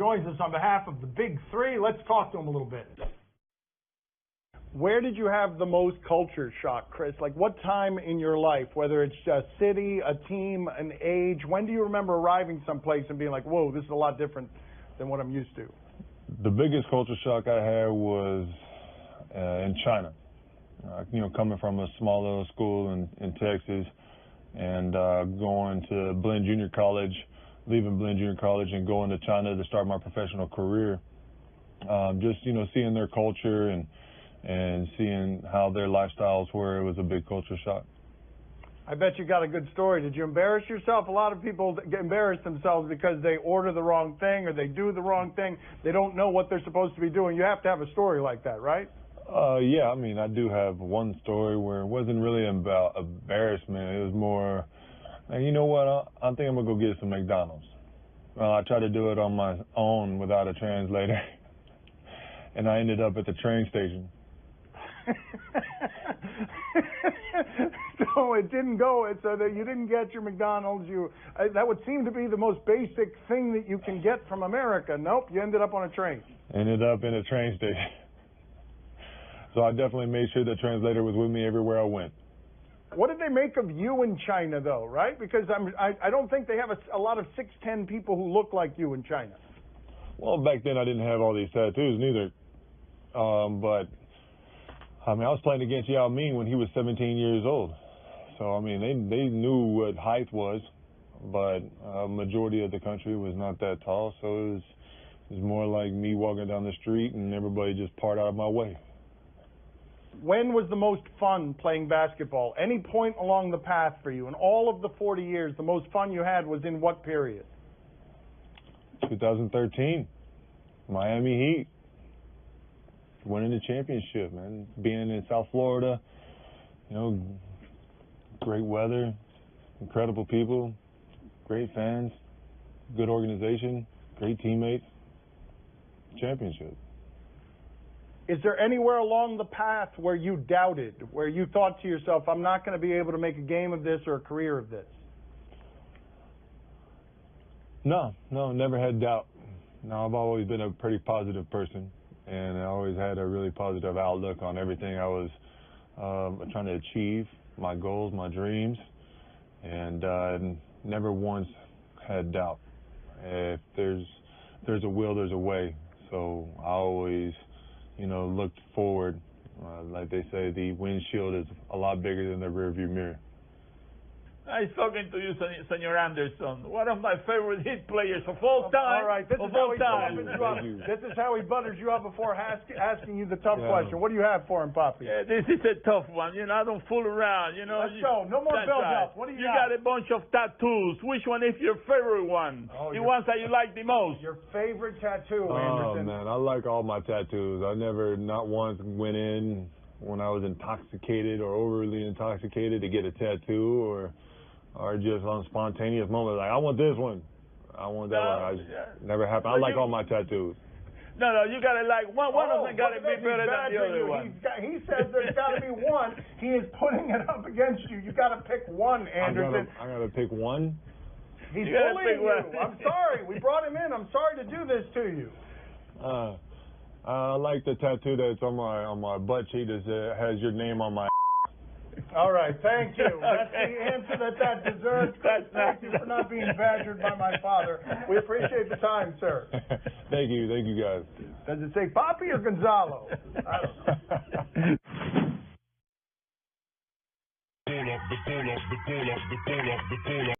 joins us on behalf of the Big Three. Let's talk to him a little bit. Where did you have the most culture shock, Chris? Like what time in your life, whether it's a city, a team, an age, when do you remember arriving someplace and being like, whoa, this is a lot different than what I'm used to? The biggest culture shock I had was in China. Coming from a small little school in Texas and going to Blinn Junior College, leaving Blinn Junior College and going to China to start my professional career. Just seeing their culture and seeing how their lifestyles were, it was a big culture shock. I bet you got a good story. Did you embarrass yourself? A lot of people get embarrassed themselves because they order the wrong thing or they do the wrong thing. They don't know what they're supposed to be doing. You have to have a story like that, right? Yeah, I do have one story where it wasn't really about embarrassment. It was more, you know what, I think I'm going to go get some McDonald's. I tried to do it on my own without a translator, and I ended up at the train station. So it didn't go, so that you didn't get your McDonald's. That would seem to be the most basic thing that you can get from America. Nope, you ended up on a train. Ended up in a train station. So I definitely made sure the translator was with me everywhere I went. What did they make of you in China, though, right? Because I don't think they have a lot of 6'10" people who look like you in China. Well, back then I didn't have all these tattoos neither. But I was playing against Yao Ming when he was 17 years old. So, they knew what height was, but majority of the country was not that tall. So it was more like me walking down the street and everybody just part out of my way. When was the most fun playing basketball? Any point along the path for you? In all of the 40 years, the most fun you had was in what period? 2013, Miami Heat. Winning the championship, man. Being in South Florida, great weather, incredible people, great fans, good organization, great teammates, championship. Is there anywhere along the path where you doubted, where you thought to yourself, I'm not going to be able to make a game of this or a career of this? No, never had doubt. No, I've always been a pretty positive person, and I always had a really positive outlook on everything I was trying to achieve, my goals, my dreams, and never once had doubt. If there's a will, there's a way. So I always looked forward. Like they say, the windshield is a lot bigger than the rearview mirror. Nice talking to you, Senor Anderson. One of my favorite Heat players of all time. All right, this is how he butters you up before asking you the tough question. What do you have for him, Papi? Yeah, this is a tough one. I don't fool around. Let's go. No more build-up. What do you got? You got a bunch of tattoos. Which one is your favorite one? The ones that you like the most. Your favorite tattoo, Oh, Anderson. man, I like all my tattoos. I never, not once, went in when I was intoxicated or overly intoxicated to get a tattoo or just on spontaneous moments, like, I want this one. I want that one. Never happened. I like all my tattoos. No, you got to like one of them got to be better than the other one. He says there's got to be one. He is putting it up against you. You got to pick one, Anderson. I got to pick one? He's bullying you. I'm sorry. We brought him in. I'm sorry to do this to you. I like the tattoo that's on my butt cheek that has your name on my. All right, thank you. That's the answer that deserves. Thank you for not being badgered by my father. We appreciate the time, sir. Thank you guys. Does it say Papi or Gonzalo? I don't know.